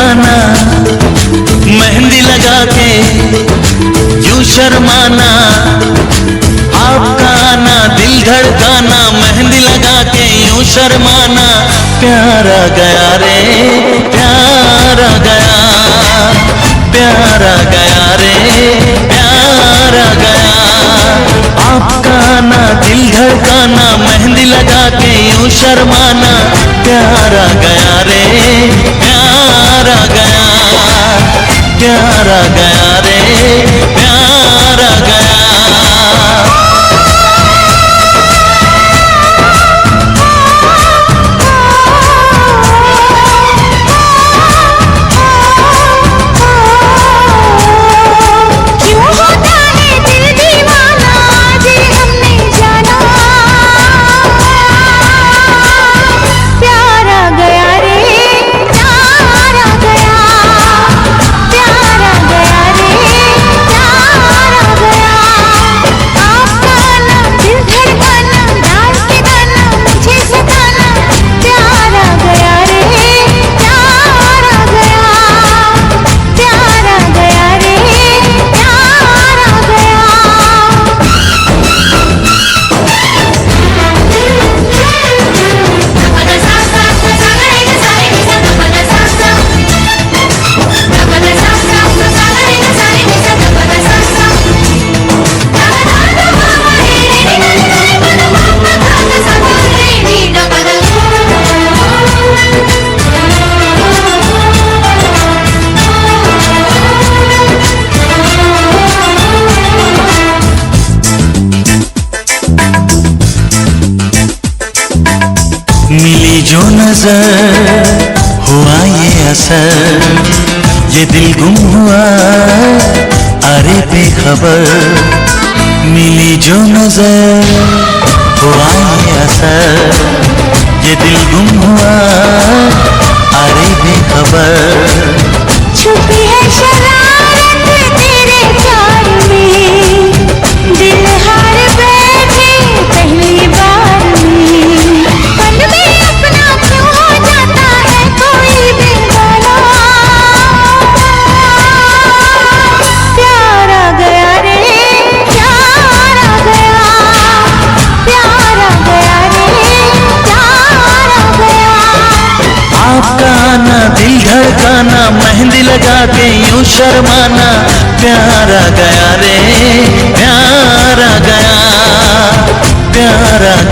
गाना, मेहंदी लगा के यूं शर्माना। आपका आना दिल धड़काना, मेहंदी लगा के यूं शर्माना। प्यारा गया रे प्यारा गया, प्यारा गया रे प्यारा गया। आपका आना दिल धड़काना, मेहंदी लगा के यूं शर्माना। प्यारा गया रे प्यारा गया, प्यारा गया रे प्यारा गया। मिली जो नजर हुआ ये असर, ये दिल गुम हुआ अरे बेखबर। मिली जो नजर हुआ ये असर, ये दिल गुम हुआ अरे बेखबर। छुपी है शरारत तेरे प्यार में, दिल हार बैठे पहली बार में। पल में अपना क्यों हो जाता है कोई बेगाना। प्यारा गया रे प्यारा गया, प्यारा गया रे प्यारा गया। आपका आना दिल धड़काना, मेहंदी लगा के यूं शर्माना। प्यारा गया रे प्यारा गया, प्यारा